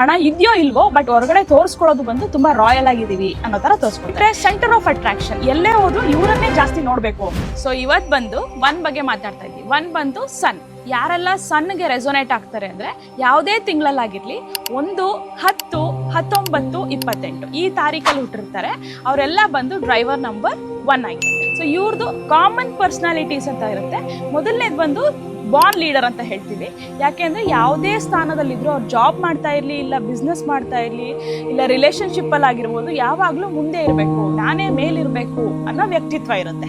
ಹಣ ಇದೆಯೋ ಇಲ್ವೋ ಬಟ್ ಹೊರಗಡೆ ತೋರಿಸ್ಕೊಳ್ಳೋದು ಬಂದು ತುಂಬಾ ರಾಯಲ್ ಆಗಿದೀವಿ ಅನ್ನೋ ತರ ತೋರಿಸ್ಕೊಳ್ತಾರೆ. ಸೆಂಟರ್ ಆಫ್ ಅಟ್ರಾಕ್ಷನ್, ಎಲ್ಲೇ ಹೋದ್ರು ಇವರನ್ನೇ ಜಾಸ್ತಿ ನೋಡ್ಬೇಕು. ಸೊ ಇವತ್ ಬಂದು ಒನ್ ಬಗ್ಗೆ ಮಾತಾಡ್ತಾ ಇದ್ವಿ. ಒನ್ ಬಂದು ಸನ್. ಯಾರೆಲ್ಲ ಸನ್ಗೆ ರೆಸೊನೇಟ್ ಆಗ್ತಾರೆ ಅಂದ್ರೆ ಯಾವುದೇ ತಿಂಗಳಲ್ಲಾಗಿರ್ಲಿ 1, 10, 19, 28 ಈ ತಾರೀಕಲ್ಲಿ ಹುಟ್ಟಿರ್ತಾರೆ. ಅವರೆಲ್ಲ ಬಂದು ಡ್ರೈವರ್ ನಂಬರ್ 1 ಆಗಿರುತ್ತೆ. ಸೊ ಇವ್ರದ್ದು ಕಾಮನ್ ಪರ್ಸನಾಲಿಟೀಸ್ ಅಂತ ಇರುತ್ತೆ. ಮೊದಲನೇದು ಬಂದು ಬಾರ್ನ್ ಲೀಡರ್ ಅಂತ ಹೇಳ್ತೀವಿ. ಯಾಕೆಂದ್ರೆ ಯಾವುದೇ ಸ್ಥಾನದಲ್ಲಿದ್ರು ಅವ್ರು ಜಾಬ್ ಮಾಡ್ತಾ ಇರಲಿ, ಇಲ್ಲ ಬಿಸ್ನೆಸ್ ಮಾಡ್ತಾ ಇರಲಿ, ಇಲ್ಲ ರಿಲೇಶನ್ಶಿಪ್ ಅಲ್ಲಿ ಆಗಿರ್ಬೋದು, ಯಾವಾಗಲೂ ಮುಂದೆ ಇರಬೇಕು, ನಾನೇ ಮೇಲಿರಬೇಕು ಅನ್ನೋ ವ್ಯಕ್ತಿತ್ವ ಇರುತ್ತೆ.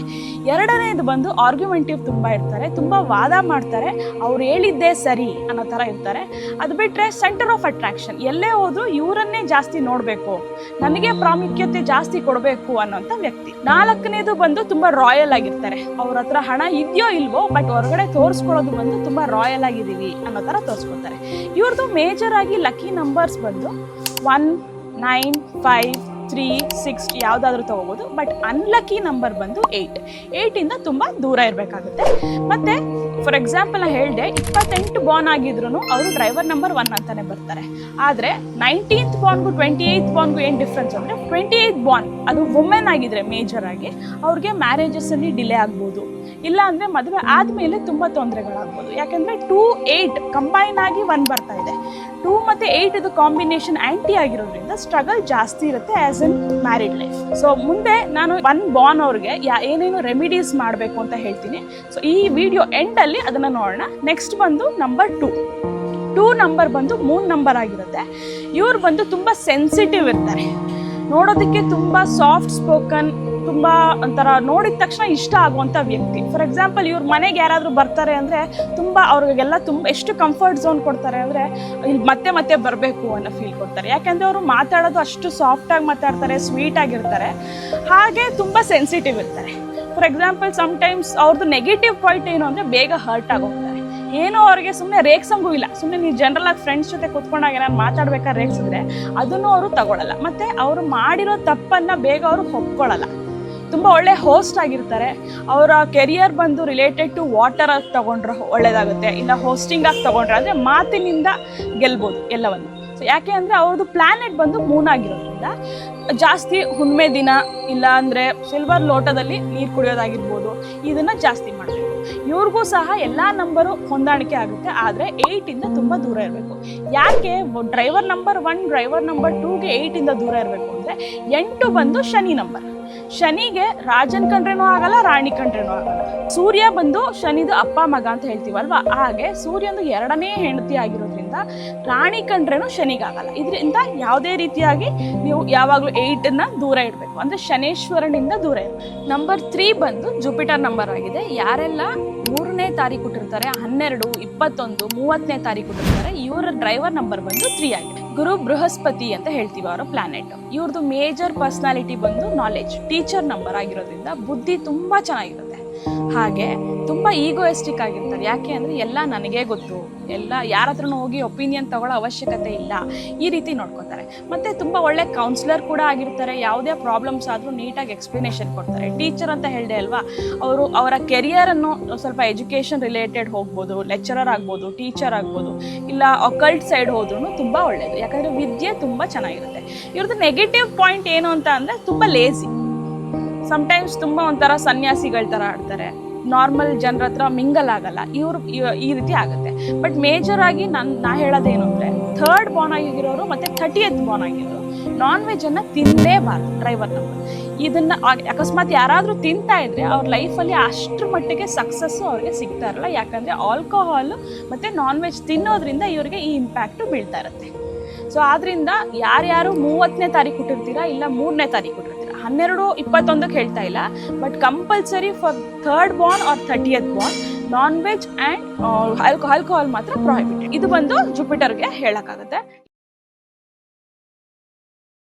ಎರಡನೇದು ಬಂದು ಆರ್ಗ್ಯುಮೆಂಟಿವ್ ತುಂಬಾ ಇರ್ತಾರೆ, ತುಂಬಾ ವಾದ ಮಾಡ್ತಾರೆ, ಅವ್ರು ಹೇಳಿದ್ದೇ ಸರಿ ಅನ್ನೋ ತರ ಇರ್ತಾರೆ. ಅದು ಬಿಟ್ರೆ ಸೆಂಟರ್ ಆಫ್ ಅಟ್ರಾಕ್ಷನ್, ಎಲ್ಲೇ ಹೋದ್ರು ಇವರನ್ನೇ ಜಾಸ್ತಿ ನೋಡ್ಬೇಕು, ನನಗೆ ಪ್ರಾಮುಖ್ಯತೆ ಜಾಸ್ತಿ ಕೊಡಬೇಕು ಅನ್ನೋಂಥ ವ್ಯಕ್ತಿ. ನಾಲ್ಕನೇದು ಬಂದು ತುಂಬಾ ರಾಯಲ್ ಆಗಿರ್ತಾರೆ. ಅವ್ರ ಹತ್ರ ಹಣ ಇದೆಯೋ ಇಲ್ವೋ ಬಟ್ ಹೊರಗಡೆ ತೋರಿಸ್ಕೊಳ್ಳೋದು ಬಂದು ತುಂಬಾ ರಾಯಲ್ ಆಗಿದ್ದೀವಿ ಅನ್ನೋ ತರ ತೋರಿಸ್ಕೊತಾರೆ. ಇವ್ರದ್ದು ಮೇಜರ್ ಆಗಿ ಲಕ್ಕಿ ನಂಬರ್ಸ್ ಬಂದು 1, 9, 5, 3, 6 ಯಾವುದಾದ್ರೂ ತಗೋಬಹುದು. ಬಟ್ ಅನ್ಲಕ್ಕಿ ನಂಬರ್ ಬಂದು 8 ಇಂದ ತುಂಬಾ ದೂರ ಇರಬೇಕಾಗುತ್ತೆ. ಮತ್ತೆ ಫಾರ್ ಎಕ್ಸಾಂಪಲ್ ನಾನು ಹೇಳಿದೆ 28 ಬಾರ್ನ್ ಆಗಿದ್ರು ಅವರು ಡ್ರೈವರ್ ನಂಬರ್ 1 ಅಂತಾನೆ ಬರ್ತಾರೆ. ಆದ್ರೆ 19th ಬಾರ್ನ್ಗೂ 28th ಬಾರ್ನ್ಗೂ ಏನ್ ಡಿಫ್ರೆನ್ಸ್ ಅಂದ್ರೆ 28th ಬಾರ್ನ್ ಅದು ವುಮೆನ್ ಆಗಿದ್ರೆ ಮೇಜರ್ ಆಗಿ ಅವ್ರಿಗೆ ಮ್ಯಾರೇಜಸ್ ಅಲ್ಲಿ ಡಿಲೇ ಆಗ್ಬೋದು, ಇಲ್ಲ ಅಂದ್ರೆ ಮದುವೆ ಆದ್ಮೇಲೆ ತುಂಬಾ ತೊಂದರೆಗಳಾಗ್ಬೋದು. ಯಾಕಂದ್ರೆ 2, 8 ಕಂಬೈನ್ ಆಗಿ 1 ಬರ್ತಾ ಇದೆ. 2 ಮತ್ತೆ 8 ಇದು ಕಾಂಬಿನೇಷನ್ ಆಂಟಿ ಆಗಿರೋದ್ರಿಂದ ಸ್ಟ್ರಗಲ್ ಜಾಸ್ತಿ ಇರುತ್ತೆ as in married life. So ಮುಂದೆ ನಾನು 1 ಬಾರ್ನ್ ಅವ್ರಿಗೆ ಏನೇನು ರೆಮಿಡೀಸ್ ಮಾಡಬೇಕು ಅಂತ ಹೇಳ್ತೀನಿ. ಸೊ ಈ ವಿಡಿಯೋ ಎಂಡ್ ಅಲ್ಲಿ ಅದನ್ನ ನೋಡೋಣ. ನೆಕ್ಸ್ಟ್ ಬಂದು ನಂಬರ್ 2 ನಂಬರ್ ಬಂದು 3 ನಂಬರ್ ಆಗಿರುತ್ತೆ. ಇವ್ರು ಬಂದು ತುಂಬಾ ಸೆನ್ಸಿಟಿವ್ ಇರ್ತಾರೆ, ನೋಡೋದಕ್ಕೆ ತುಂಬಾ ಸಾಫ್ಟ್ ಸ್ಪೋಕನ್, ತುಂಬಾ ಒಂಥರ ನೋಡಿದ ತಕ್ಷಣ ಇಷ್ಟ ಆಗುವಂಥ ವ್ಯಕ್ತಿ. ಫಾರ್ ಎಕ್ಸಾಂಪಲ್ ಇವ್ರ ಮನೆಗೆ ಯಾರಾದರೂ ಬರ್ತಾರೆ ಅಂದರೆ ತುಂಬಾ ಅವ್ರಿಗೆಲ್ಲ ತುಂಬ ಎಷ್ಟು ಕಂಫರ್ಟ್ ಝೋನ್ ಕೊಡ್ತಾರೆ ಅಂದರೆ ಇಲ್ಲಿ ಮತ್ತೆ ಮತ್ತೆ ಬರಬೇಕು ಅನ್ನೋ ಫೀಲ್ ಕೊಡ್ತಾರೆ. ಯಾಕೆಂದರೆ ಅವರು ಮಾತಾಡೋದು ಅಷ್ಟು ಸಾಫ್ಟಾಗಿ ಮಾತಾಡ್ತಾರೆ, ಸ್ವೀಟ್ ಆಗಿರ್ತಾರೆ, ಹಾಗೆ ತುಂಬ ಸೆನ್ಸಿಟಿವ್ ಇರ್ತಾರೆ. ಫಾರ್ ಎಕ್ಸಾಂಪಲ್ ಸಮ್ಟೈಮ್ಸ್ ಅವ್ರದ್ದು ನೆಗೆಟಿವ್ ಪಾಯಿಂಟ್ ಏನು ಅಂದರೆ ಬೇಗ ಹರ್ಟ್ ಆಗೋಗ್ತಾರೆ. ಏನೋ ಅವ್ರಿಗೆ ಸುಮ್ಮನೆ ರೇಗ್ಸಂಗೂ ಇಲ್ಲ, ಸುಮ್ಮನೆ ನೀವು ಜನರಲ್ ಆಗಿ ಫ್ರೆಂಡ್ಸ್ ಜೊತೆ ಕುತ್ಕೊಂಡಾಗ ನಾನು ಮಾತಾಡ್ಬೇಕಾದ್ರೆ ರೇಗ್ಸಿದ್ರೆ ಅದನ್ನು ಅವರು ತಗೊಳ್ಳಲ್ಲ. ಮತ್ತು ಅವರು ಮಾಡಿರೋ ತಪ್ಪನ್ನು ಬೇಗ ಅವರು ಒಪ್ಕೊಳ್ಳಲ್ಲ. ತುಂಬ ಒಳ್ಳೆ ಹೋಸ್ಟ್ ಆಗಿರ್ತಾರೆ. ಅವರ ಕೆರಿಯರ್ ಬಂದು ರಿಲೇಟೆಡ್ ಟು ವಾಟರ್ ಆಗಿ ತಗೊಂಡ್ರೆ ಒಳ್ಳೇದಾಗುತ್ತೆ, ಇಲ್ಲ ಹೋಸ್ಟಿಂಗ್ ಆಗಿ ತಗೊಂಡ್ರೆ ಅಂದರೆ ಮಾತಿನಿಂದ ಗೆಲ್ಬೋದು ಎಲ್ಲವನ್ನು. ಸೊ ಯಾಕೆ ಅಂದರೆ ಅವ್ರದ್ದು ಪ್ಲಾನೆಟ್ ಬಂದು ಮೂನ್ ಆಗಿರೋದ್ರಿಂದ ಜಾಸ್ತಿ ಹುಣ್ಮೆ ದಿನ ಇಲ್ಲ ಅಂದರೆ ಸಿಲ್ವರ್ ಲೋಟದಲ್ಲಿ ನೀರು ಕುಡಿಯೋದಾಗಿರ್ಬೋದು, ಇದನ್ನು ಜಾಸ್ತಿ ಮಾಡಬೇಕು. ಇವ್ರಿಗೂ ಸಹ ಎಲ್ಲ ನಂಬರು ಹೊಂದಾಣಿಕೆ ಆಗುತ್ತೆ, ಆದರೆ 8 ಇಂದ ತುಂಬ ದೂರ ಇರಬೇಕು. ಯಾಕೆ ಡ್ರೈವರ್ ನಂಬರ್ 1 ಡ್ರೈವರ್ ನಂಬರ್ 2ಗೆ 8 ಇಂದ ದೂರ ಇರಬೇಕು ಅಂದರೆ 8 ಬಂದು ಶನಿ ನಂಬರ್. ಶನಿಗೆ ರಾಜನ್ ಕಂಡ್ರೇನೂ ಆಗಲ್ಲ, ರಾಣಿ ಕಂಡ್ರೇನೂ ಆಗಲ್ಲ. ಸೂರ್ಯ ಬಂದು ಶನಿದು ಅಪ್ಪ ಮಗ ಅಂತ ಹೇಳ್ತೀವಲ್ವಾ, ಹಾಗೆ ಸೂರ್ಯಂದು 2ನೇ ಹೆಂಡತಿ ಆಗಿರೋದ್ರಿಂದ ರಾಣಿ ಕಂಡ್ರೇನು ಶನಿಗಾಗಲ್ಲ. ಇದರಿಂದ ಯಾವುದೇ ರೀತಿಯಾಗಿ ನೀವು ಯಾವಾಗಲೂ 8ನ್ನ ದೂರ ಇಡಬೇಕು, ಅಂದರೆ ಶನೇಶ್ವರನಿಂದ ದೂರ ಇರಬೇಕು. ನಂಬರ್ 3 ಬಂದು ಜುಪಿಟರ್ ನಂಬರ್ ಆಗಿದೆ. ಯಾರೆಲ್ಲ 3ನೇ ತಾರೀಕು ಹುಟ್ಟಿರ್ತಾರೆ, 12, 21, 30ನೇ ತಾರೀಕು ಹುಟ್ಟಿರ್ತಾರೆ, ಇವರ ಡ್ರೈವರ್ ನಂಬರ್ ಬಂದು 3 ಆಗಿದೆ. ಗುರು ಬೃಹಸ್ಪತಿ ಅಂತ ಹೇಳ್ತೀವಿ ಅವರ ಪ್ಲಾನೆಟ್. ಇವ್ರದ್ದು ಮೇಜರ್ ಪರ್ಸನಾಲಿಟಿ ಬಂದು ನಾಲೆಡ್ಜ್, ಟೀಚರ್ ನಂಬರ್ ಆಗಿರೋದ್ರಿಂದ ಬುದ್ಧಿ ತುಂಬ ಚೆನ್ನಾಗಿರುತ್ತೆ. ಹಾಗೆ ತುಂಬ ಈಗೋಯಿಸ್ಟಿಕ್ ಆಗಿರ್ತಾರೆ. ಯಾಕೆ ಅಂದರೆ ಎಲ್ಲ ನನಗೇ ಗೊತ್ತು, ಎಲ್ಲ ಯಾರ ಹತ್ರನೂ ಹೋಗಿ ಒಪಿನಿಯನ್ ತಗೊಳ್ಳೋ ಅವಶ್ಯಕತೆ ಇಲ್ಲ, ಈ ರೀತಿ ನೋಡ್ಕೊತಾರೆ. ಮತ್ತು ತುಂಬ ಒಳ್ಳೆ ಕೌನ್ಸಿಲರ್ ಕೂಡ ಆಗಿರ್ತಾರೆ. ಯಾವುದೇ ಪ್ರಾಬ್ಲಮ್ಸ್ ಆದರೂ ನೀಟಾಗಿ ಎಕ್ಸ್ಪ್ಲನೇಷನ್ ಕೊಡ್ತಾರೆ. ಟೀಚರ್ ಅಂತ ಹೇಳಿದೆ ಅಲ್ವಾ, ಅವರು ಅವರ ಕೆರಿಯರನ್ನು ಸ್ವಲ್ಪ ಎಜುಕೇಷನ್ ರಿಲೇಟೆಡ್ ಹೋಗ್ಬೋದು, ಲೆಕ್ಚರರ್ ಆಗ್ಬೋದು, ಟೀಚರ್ ಆಗ್ಬೋದು, ಇಲ್ಲ ಅಕಲ್ಟ್ ಸೈಡ್ ಹೋದ್ರೂ ತುಂಬ ಒಳ್ಳೆಯದು. ಯಾಕಂದರೆ ವಿದ್ಯೆ ತುಂಬ ಚೆನ್ನಾಗಿರುತ್ತೆ. ಇವ್ರದ್ದು ನೆಗೆಟಿವ್ ಪಾಯಿಂಟ್ ಏನು ಅಂತ ಅಂದರೆ ತುಂಬ ಲೇಸಿ, ಸಮ್ಟೈಮ್ಸ್ ತುಂಬ ಒಂಥರ ಸನ್ಯಾಸಿಗಳ ಥರ ಆಡ್ತಾರೆ, ನಾರ್ಮಲ್ ಜನರ ಹತ್ರ ಮಿಂಗಲ್ ಆಗಲ್ಲ. ಇವರು ಈ ರೀತಿ ಆಗುತ್ತೆ. ಬಟ್ ಮೇಜರ್ ಆಗಿ ನಾ ಹೇಳೋದೇನು ಅಂದರೆ 3rd ಬಾರ್ನ್ ಆಗಿರೋರು ಮತ್ತು 30th ಬಾರ್ನ್ ಆಗಿರೋರು ನಾನ್ ವೆಜ್ಜನ್ನು ತಿನ್ನಲೇಬಾರ್ದು ಡ್ರೈವರ್ ನಂಬರ್. ಇದನ್ನು ಅಕಸ್ಮಾತ್ ಯಾರಾದರೂ ತಿಂತಾ ಇದ್ರೆ ಅವ್ರ ಲೈಫಲ್ಲಿ ಅಷ್ಟರ ಮಟ್ಟಿಗೆ ಸಕ್ಸಸ್ಸು ಅವ್ರಿಗೆ ಸಿಗ್ತಾ ಇರಲ್ಲ. ಯಾಕಂದರೆ ಆಲ್ಕೋಹಾಲು ಮತ್ತು ನಾನ್ ವೆಜ್ ತಿನ್ನೋದ್ರಿಂದ ಇವರಿಗೆ ಈ ಇಂಪ್ಯಾಕ್ಟು ಬೀಳ್ತಾ ಇರುತ್ತೆ. ಸೊ ಆದ್ದರಿಂದ ಯಾರ್ಯಾರು 30ನೇ ತಾರೀಕು ಹುಟ್ಟಿರ್ತೀರಾ ಇಲ್ಲ 3ನೇ ತಾರೀಕು ಹುಟ್ಟಿರ್ತೀರಾ, 12, 21ಕ್ಕೆ ಹೇಳ್ತಾ ಇಲ್ಲ, but compulsory for 3rd born or 30th born non veg and alcohol ಮಾತ್ರ ಪ್ರೊಹಿಬಿಟೆಡ್. ಇದು ಬಂದು ಜುಪಿಟರ್ಗೆ ಹೇಳೋಕ್ಕಾಗುತ್ತೆ.